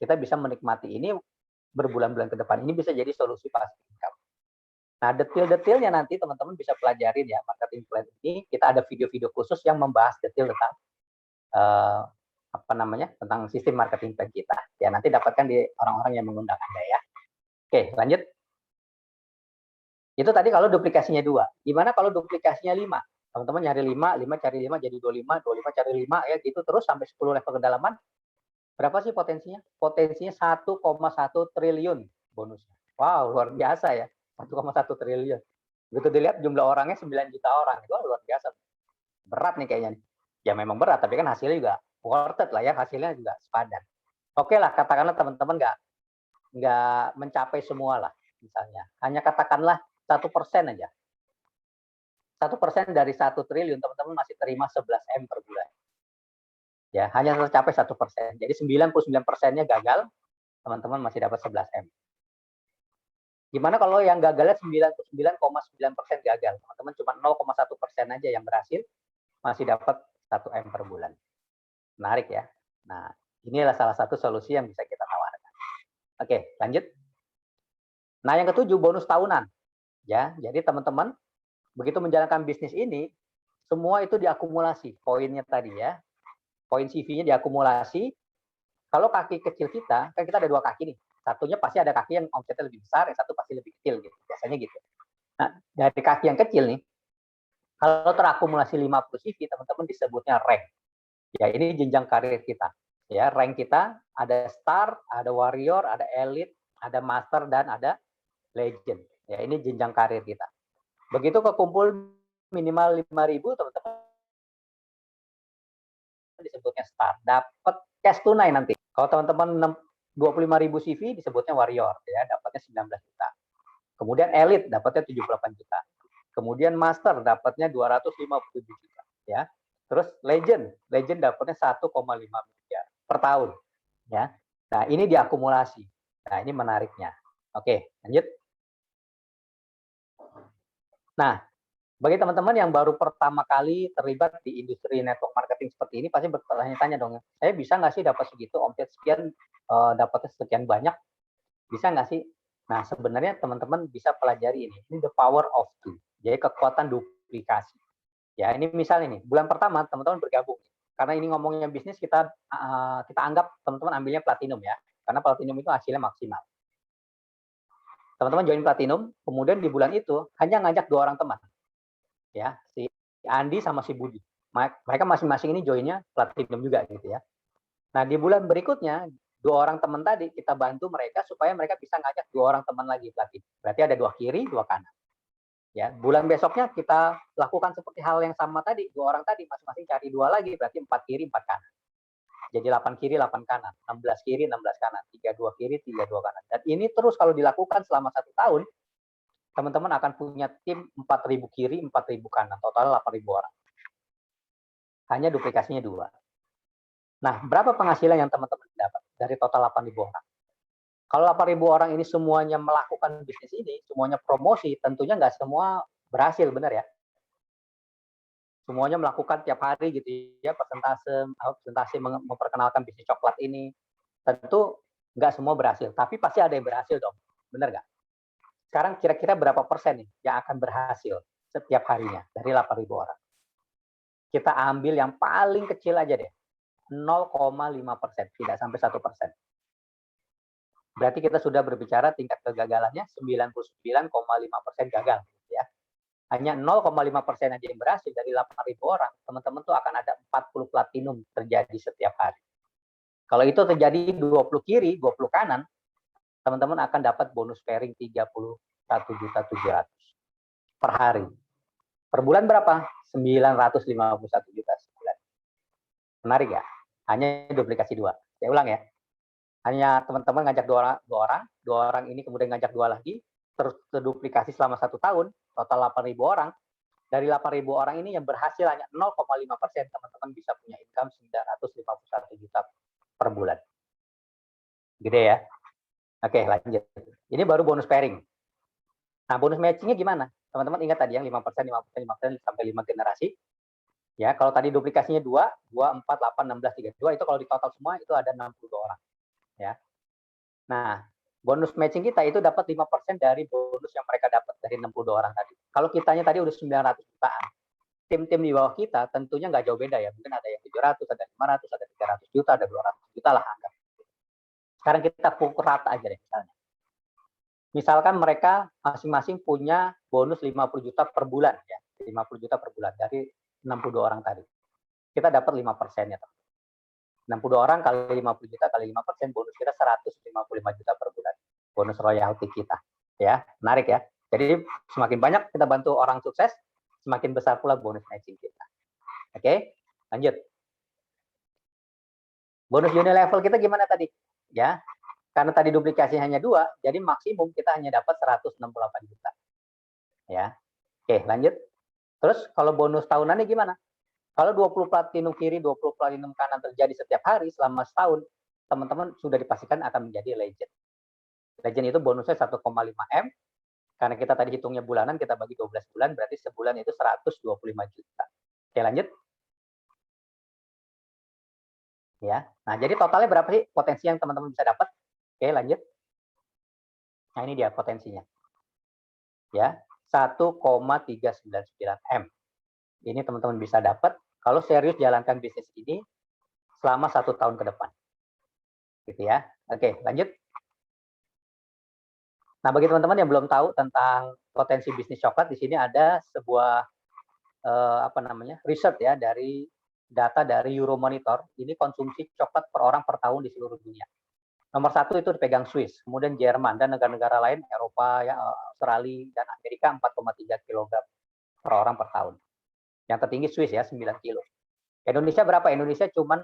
Speaker 2: kita bisa menikmati ini berbulan-bulan ke depan. Ini bisa jadi solusi passive income. Nah, detail-detailnya nanti teman-teman bisa pelajarin ya, marketing plan ini. Kita ada video-video khusus yang membahas detail tentang tentang sistem marketing plan kita. Ya, nanti dapatkan di orang-orang yang mengundang Anda ya. Oke, lanjut. Itu tadi kalau duplikasinya 2. Gimana kalau duplikasinya 5? Teman-teman nyari 5, 5 cari 5 jadi 25, 25 cari 5 ya gitu terus sampai 10 level kedalaman. Berapa sih potensinya? Potensinya 1,1 triliun bonusnya. Wow, luar biasa ya. 1,1 triliun. Begitu dilihat jumlah orangnya 9 juta orang. Itu luar biasa. Berat nih kayaknya. Ya memang berat, tapi kan hasilnya juga worth it lah ya. Hasilnya juga sepadan. Oke lah, katakanlah teman-teman nggak mencapai semua lah misalnya. Hanya katakanlah 1% aja. 1% dari 1 triliun, teman-teman masih terima 11M per bulan. Ya, hanya tercapai 1%. Jadi 99%-nya gagal, teman-teman masih dapat 11M. Gimana kalau yang gagalnya 99,9% gagal? Teman-teman cuma 0,1% aja yang berhasil, masih dapat 1M per bulan. Menarik ya. Nah, inilah salah satu solusi yang bisa kita tawarkan. Oke, lanjut. Nah, yang ketujuh, bonus tahunan. Ya, jadi teman-teman, begitu menjalankan bisnis ini, semua itu diakumulasi. Poinnya tadi ya. Poin CV-nya diakumulasi. Kalau kaki kecil kita, kan kita ada 2 kaki nih. Satunya pasti ada kaki yang omsetnya lebih besar, yang satu pasti lebih kecil gitu. Biasanya gitu. Nah, dari kaki yang kecil nih, kalau terakumulasi 50 CV, teman-teman disebutnya rank. Ya, ini jenjang karir kita. Ya, rank kita ada star, ada warrior, ada elite, ada master dan ada legend. Ya, ini jenjang karir kita. Begitu kekumpul minimal 5.000, teman-teman disebutnya star. Dapat cash tunai nanti. Kalau teman-teman 25.000 CV disebutnya warrior, ya dapatnya 19 juta. Kemudian elite dapatnya 78 juta. Kemudian master dapatnya 257 juta, ya. Terus legend dapatnya 1,5 miliar per tahun, ya. Nah, ini diakumulasi. Nah, ini menariknya. Oke, lanjut. Nah, bagi teman-teman yang baru pertama kali terlibat di industri network marketing seperti ini, pasti bertanya-tanya dong, saya bisa nggak sih dapat segitu, omset sekian, dapatnya sekian banyak, bisa nggak sih? Nah, sebenarnya teman-teman bisa pelajari ini the power of two, jadi kekuatan duplikasi. Ya, ini misalnya nih, bulan pertama teman-teman bergabung, karena ini ngomongnya bisnis, kita anggap teman-teman ambilnya platinum ya, karena platinum itu hasilnya maksimal. Teman-teman join platinum, kemudian di bulan itu hanya ngajak 2 orang teman. Ya, si Andi sama si Budi. Mereka masing-masing ini joinnya platinum juga gitu ya. Nah, di bulan berikutnya 2 orang teman tadi kita bantu mereka supaya mereka bisa ngajak 2 orang teman lagi platinum. Berarti ada 2 kiri, 2 kanan. Ya, bulan besoknya kita lakukan seperti hal yang sama tadi, 2 orang tadi masing-masing cari 2 lagi, berarti 4 kiri, 4 kanan. Jadi 8 kiri, 8 kanan, 16 kiri, 16 kanan, 32 kiri, 32 kanan. Dan ini terus kalau dilakukan selama 1 tahun, teman-teman akan punya tim 4.000 kiri, 4.000 kanan, total 8.000 orang. Hanya duplikasinya 2. Nah, berapa penghasilan yang teman-teman dapat dari total 8.000 orang? Kalau 8.000 orang ini semuanya melakukan bisnis ini, semuanya promosi, tentunya nggak semua berhasil, benar ya? semuanya melakukan tiap hari gitu ya, presentasi memperkenalkan bisnis coklat ini. Tentu nggak semua berhasil, tapi pasti ada yang berhasil dong, benar nggak? Sekarang kira-kira berapa persen nih yang akan berhasil setiap harinya dari 8.000 orang? Kita ambil yang paling kecil aja deh, 0,5%, tidak sampai 1%. Berarti kita sudah berbicara tingkat kegagalannya 99,5% gagal. Ya. Hanya 0,5% aja yang berhasil dari 8.000 orang, teman-teman tuh akan ada 40 platinum terjadi setiap hari. Kalau itu terjadi 20 kiri, 20 kanan, teman-teman akan dapat bonus pairing 31.700.000 per hari. Per bulan berapa? 951 juta sebulan. Menarik ya? Hanya duplikasi 2. Saya ulang ya. Hanya teman-teman ngajak dua orang ini kemudian ngajak 2 lagi, terus terduplikasi selama 1 tahun, total 8.000 orang. Dari 8.000 orang ini yang berhasil hanya 0,5%, teman-teman bisa punya income 951 juta per bulan. Gede ya? Oke, lanjut. Ini baru bonus pairing. Nah, bonus matchingnya gimana? Teman-teman ingat tadi yang 5%, 5% sampai 5 generasi. Ya, kalau tadi duplikasinya 2, 4, 8, 16, 32, itu kalau di total semua itu ada 62 orang. Ya. Nah, bonus matching kita itu dapat 5% dari bonus yang mereka dapat dari 62 orang tadi. Kalau kitanya tadi udah 900 jutaan. Tim-tim di bawah kita tentunya nggak jauh beda ya. Mungkin ada yang 700, ada 500, ada 300 juta, ada 200 juta lah anggap. Sekarang kita pukul rata aja deh misalnya. Misalkan mereka masing-masing punya bonus 50 juta per bulan ya, 50 juta per bulan dari 62 orang tadi. Kita dapat 5%-nya. 62 orang kali 50 juta kali 5%, bonus kita 155 juta per bulan. Bonus royalti kita. Ya, menarik ya. Jadi semakin banyak kita bantu orang sukses, semakin besar pula bonus matching kita. Oke, lanjut. Bonus Unilevel kita gimana tadi? Ya, karena tadi duplikasi hanya 2, jadi maksimum kita hanya dapat 168 juta. Ya. Oke, lanjut. Terus kalau bonus tahunannya gimana? Kalau 20 platinum kiri, 20 platinum kanan terjadi setiap hari selama setahun, teman-teman sudah dipastikan akan menjadi legend. Legend itu bonusnya 1,5 M. Karena kita tadi hitungnya bulanan, kita bagi 12 bulan, berarti sebulan itu 125 juta. Oke, lanjut. Ya. Nah, jadi totalnya berapa sih potensi yang teman-teman bisa dapat? Oke, lanjut. Nah, ini dia potensinya. Ya, 1,399 M. Ini teman-teman bisa dapat kalau serius jalankan bisnis ini selama 1 tahun ke depan. Gitu ya. Oke, lanjut. Nah, bagi teman-teman yang belum tahu tentang potensi bisnis coklat, di sini ada sebuah riset ya dari data dari Euromonitor. Ini konsumsi coklat per orang per tahun di seluruh dunia. Nomor 1 itu dipegang Swiss, kemudian Jerman dan negara-negara lain Eropa, ya, Australia dan Amerika 4,3 kg per orang per tahun. Yang tertinggi Swiss ya 9 kilo. Indonesia berapa? Indonesia cuma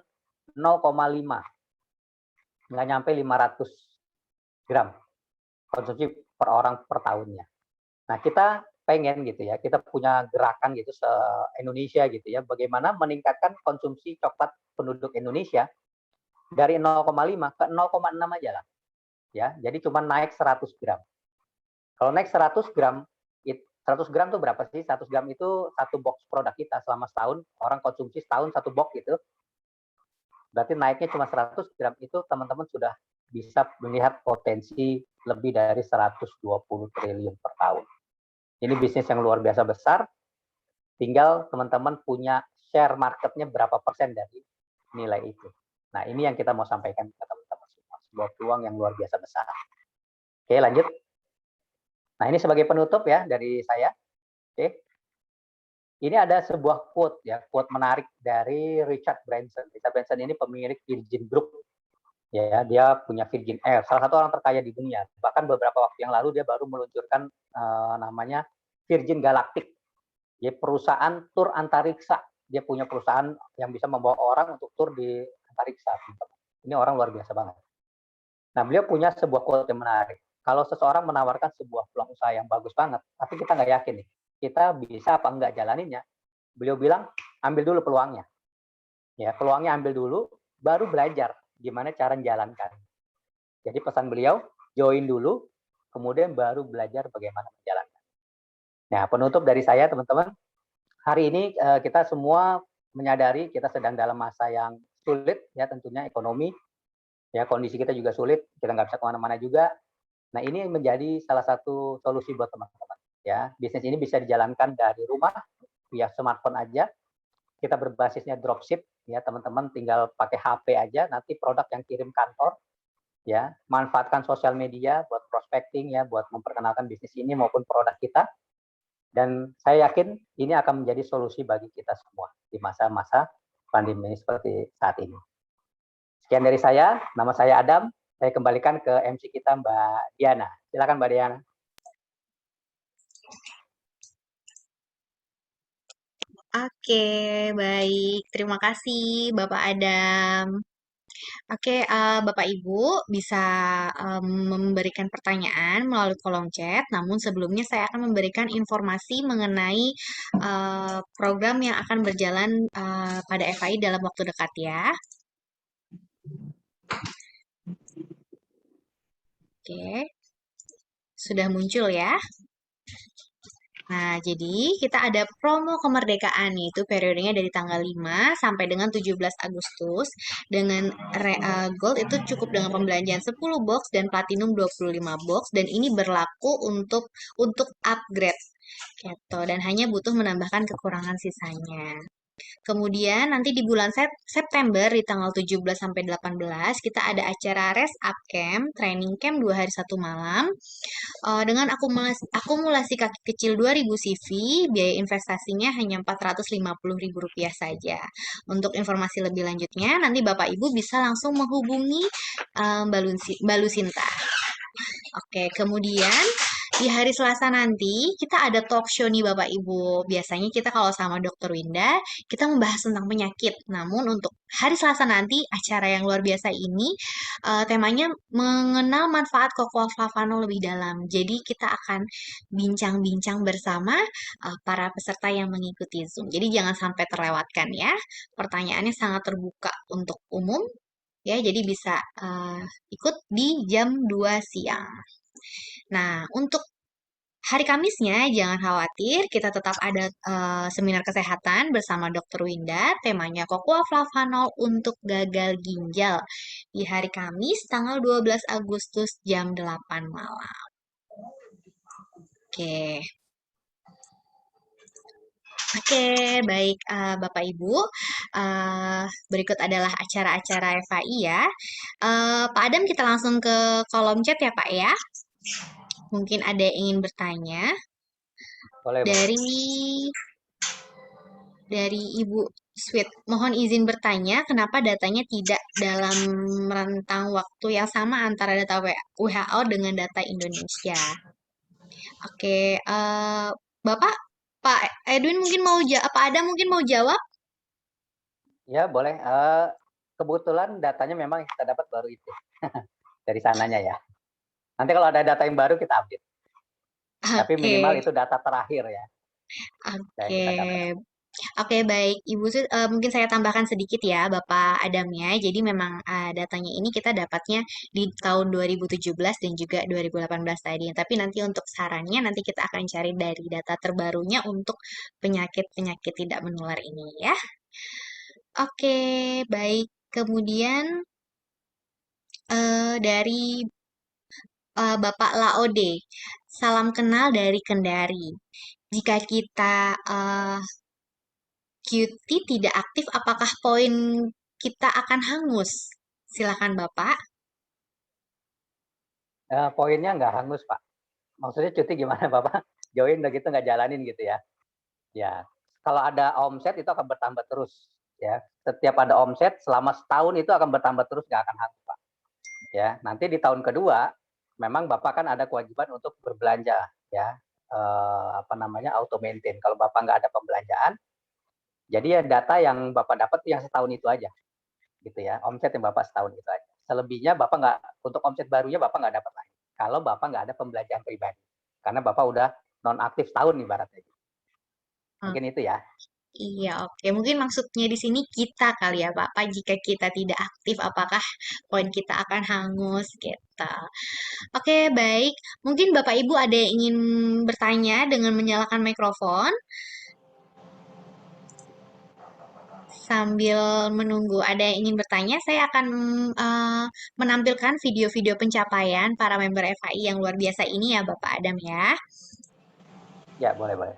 Speaker 2: 0,5. Nggak nyampe 500 gram konsumsi per orang per tahunnya. Nah, kita pengen gitu ya, kita punya gerakan gitu se-Indonesia gitu ya, bagaimana meningkatkan konsumsi coklat penduduk Indonesia dari 0,5 ke 0,6 aja lah. Ya, jadi cuma naik 100 gram. Kalau naik 100 gram, 100 gram itu berapa sih? 100 gram itu 1 box produk kita selama setahun. Orang konsumsi setahun 1 box gitu. Berarti naiknya cuma 100 gram, itu teman-teman sudah bisa melihat potensi lebih dari 120 triliun per tahun. Ini bisnis yang luar biasa besar. Tinggal teman-teman punya share marketnya berapa persen dari nilai itu. Nah, ini yang kita mau sampaikan ke teman-teman semua. Sebuah peluang yang luar biasa besar. Oke, lanjut. Nah, ini sebagai penutup ya dari saya. Oke. Ini ada sebuah quote ya, quote menarik dari Richard Branson. Richard Branson ini pemilik Virgin Group. Ya, dia punya Virgin Air, salah satu orang terkaya di dunia. Bahkan beberapa waktu yang lalu dia baru meluncurkan namanya Virgin Galactic. Dia perusahaan tur antariksa. Dia punya perusahaan yang bisa membawa orang untuk tur di antariksa. Ini orang luar biasa banget. Nah, beliau punya sebuah quote yang menarik. Kalau seseorang menawarkan sebuah peluang usaha yang bagus banget, tapi kita nggak yakin nih, kita bisa apa enggak jalaninnya, beliau bilang, ambil dulu peluangnya. Ya, peluangnya ambil dulu, baru belajar gimana cara menjalankan. Jadi pesan beliau, join dulu, kemudian baru belajar bagaimana menjalankan. Nah, penutup dari saya, teman-teman, hari ini kita semua menyadari kita sedang dalam masa yang sulit ya, tentunya ekonomi ya, kondisi kita juga sulit, kita nggak bisa kemana-mana juga. Nah, ini menjadi salah satu solusi buat teman-teman ya. Bisnis ini bisa dijalankan dari rumah via smartphone aja. Kita berbasisnya dropship ya, teman-teman tinggal pakai HP aja, nanti produk yang kirim kantor ya. Manfaatkan sosial media buat prospecting ya, buat memperkenalkan bisnis ini maupun produk kita. Dan saya yakin ini akan menjadi solusi bagi kita semua di masa-masa pandemi seperti saat ini. Sekian dari saya, nama saya Adam. Saya kembalikan ke MC kita Mbak Diana. Silakan Mbak Diana.
Speaker 1: Oke, baik. Terima kasih Bapak Adam. Oke, Bapak Ibu bisa memberikan pertanyaan melalui kolom chat. Namun sebelumnya saya akan memberikan informasi mengenai program yang akan berjalan pada FAI dalam waktu dekat ya. Oke, sudah muncul ya. Nah, jadi kita ada promo kemerdekaan, yaitu periodenya dari tanggal 5 sampai dengan 17 Agustus. Dengan gold itu cukup dengan pembelanjaan 10 box dan platinum 25 box, dan ini berlaku untuk upgrade gitu, dan hanya butuh menambahkan kekurangan sisanya. Kemudian nanti di bulan September di tanggal 17 sampai 18 kita ada acara Rest Up Camp, training camp 2 hari 1 malam. Dengan akumulasi kaki kecil 2000 CV, biaya investasinya hanya Rp450.000 saja. Untuk informasi lebih lanjutnya, nanti Bapak Ibu bisa langsung menghubungi Mbak Lucinta. Oke, kemudian di hari Selasa nanti kita ada talk show nih Bapak Ibu. Biasanya kita kalau sama Dokter Winda, kita membahas tentang penyakit. Namun untuk hari Selasa nanti, acara yang luar biasa ini, temanya mengenal manfaat cocoa flavanol lebih dalam. Jadi kita akan bincang-bincang bersama para peserta yang mengikuti Zoom. Jadi jangan sampai terlewatkan ya. Pertanyaannya sangat terbuka untuk umum. Ya, jadi bisa ikut di jam 2 siang. Nah, untuk hari Kamisnya jangan khawatir, kita tetap ada seminar kesehatan bersama Dokter Winda, temanya Cocoa Flavanol untuk gagal ginjal di hari Kamis tanggal 12 Agustus jam 8 malam. Oke. Oke, baik Bapak Ibu. Berikut adalah acara-acara FAI ya. Pak Adam, kita langsung ke kolom chat ya Pak ya. Mungkin ada yang ingin bertanya.
Speaker 2: Boleh,
Speaker 1: Dari Ibu Sweet, mohon izin bertanya, kenapa datanya tidak dalam rentang waktu yang sama antara data WHO dengan data Indonesia? Oke, Bapak, Pak Edwin mungkin mau Pak Adam mungkin mau jawab?
Speaker 2: Ya, boleh. Kebetulan datanya memang kita dapat baru itu. Dari sananya ya. Nanti kalau ada data yang baru kita update. Tapi minimal itu data terakhir ya.
Speaker 1: Oke. Oke, baik. Ibu mungkin saya tambahkan sedikit ya, Bapak Adam ya. Jadi memang datanya ini kita dapatnya di tahun 2017 dan juga 2018 tadi. Tapi nanti untuk sarannya nanti kita akan cari dari data terbarunya untuk penyakit-penyakit tidak menular ini ya. Oke, baik. Kemudian dari Bapak Laode, salam kenal dari Kendari. Jika kita QT tidak aktif, apakah poin kita akan hangus? Silakan Bapak.
Speaker 2: Poinnya nggak hangus, Pak. Maksudnya cuti gimana, Bapak? Join udah gitu nggak jalanin gitu ya. Ya, kalau ada omset itu akan bertambah terus. Ya, setiap ada omset selama setahun itu akan bertambah terus, nggak akan hangus, Pak. Ya, nanti di tahun kedua, memang Bapak kan ada kewajiban untuk berbelanja, ya. Auto maintain. Kalau Bapak nggak ada pembelanjaan, jadi ya data yang Bapak dapat yang setahun itu aja, gitu ya. Omset yang Bapak setahun itu aja. Selebihnya Bapak nggak, untuk omset barunya Bapak nggak dapat lagi. Kalau Bapak nggak ada pembelanjaan pribadi, karena Bapak udah nonaktif setahun ibaratnya. Mungkin itu ya.
Speaker 1: Iya, oke. Mungkin maksudnya di sini kita kali ya, Pak. Jika kita tidak aktif, apakah poin kita akan hangus gitu. Oke, baik. Mungkin Bapak Ibu ada yang ingin bertanya dengan menyalakan mikrofon. Sambil menunggu ada yang ingin bertanya, saya akan menampilkan video-video pencapaian para member FAI yang luar biasa ini ya Bapak Adam ya.
Speaker 2: Ya, boleh, boleh.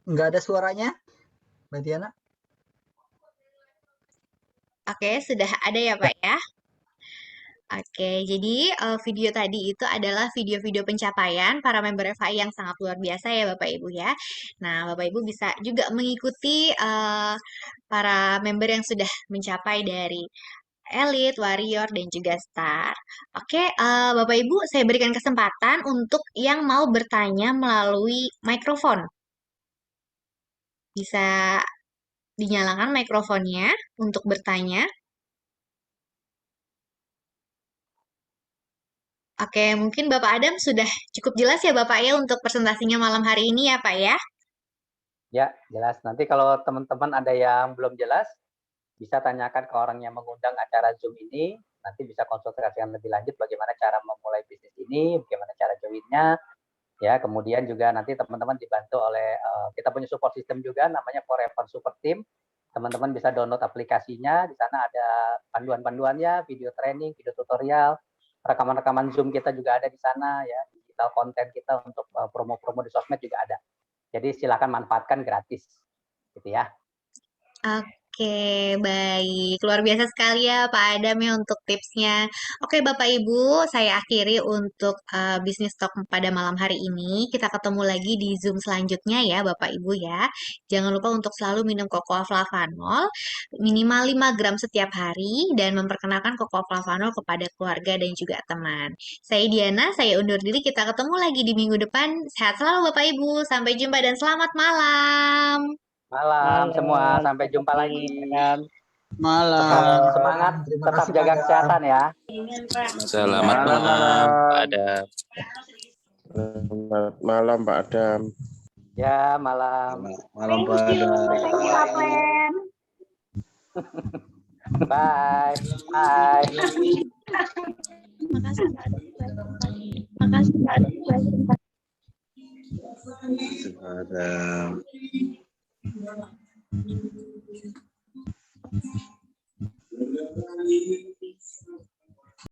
Speaker 3: Nggak ada suaranya, Mbak Diana?
Speaker 1: Oke, sudah ada ya Pak ya. Oke, jadi video tadi itu adalah video-video pencapaian para member FAI yang sangat luar biasa ya Bapak Ibu ya. Nah, Bapak Ibu bisa juga mengikuti para member yang sudah mencapai dari Elite, Warrior, dan juga Star. Oke, Bapak Ibu, saya berikan kesempatan untuk yang mau bertanya melalui mikrofon. Bisa dinyalakan mikrofonnya untuk bertanya. Oke, mungkin Bapak Adam sudah cukup jelas ya Bapak ya untuk presentasinya malam hari ini ya Pak ya.
Speaker 2: Ya, jelas. Nanti kalau teman-teman ada yang belum jelas, bisa tanyakan ke orang yang mengundang acara Zoom ini. Nanti bisa konsultasikan lebih lanjut bagaimana cara memulai bisnis ini, bagaimana cara joinnya. Ya, kemudian juga nanti teman-teman dibantu oleh kita punya support system juga namanya Forever Support Team. Teman-teman bisa download aplikasinya. Di sana ada panduan-panduannya, video training, video tutorial, rekaman-rekaman Zoom kita juga ada di sana ya. Digital konten kita untuk promo-promo di sosmed juga ada. Jadi silakan manfaatkan gratis, gitu ya.
Speaker 1: Oke, baik. Luar biasa sekali ya Pak Adam ya untuk tipsnya. Oke Bapak Ibu, saya akhiri untuk Business Talk pada malam hari ini. Kita ketemu lagi di Zoom selanjutnya ya Bapak Ibu ya. Jangan lupa untuk selalu minum Cocoa Flavanol minimal 5 gram setiap hari dan memperkenalkan Cocoa Flavanol kepada keluarga dan juga teman. Saya Diana, saya undur diri. Kita ketemu lagi di minggu depan. Sehat selalu Bapak Ibu. Sampai jumpa dan selamat malam.
Speaker 2: Malam semua, sampai jumpa lagi.
Speaker 5: Malam.
Speaker 2: Semangat,
Speaker 3: Terima
Speaker 2: tetap
Speaker 3: kasih, Pak
Speaker 2: jaga
Speaker 3: Adam.
Speaker 2: kesehatan ya.
Speaker 5: Selamat malam, Pak Adam.
Speaker 6: Selamat malam Pak Adam.
Speaker 2: Ya, malam.
Speaker 5: Malam Pak Adam.
Speaker 2: Bye. Bye.
Speaker 4: Makasih Pak Adam. Makasih Pak Adam.
Speaker 5: Pak Adam.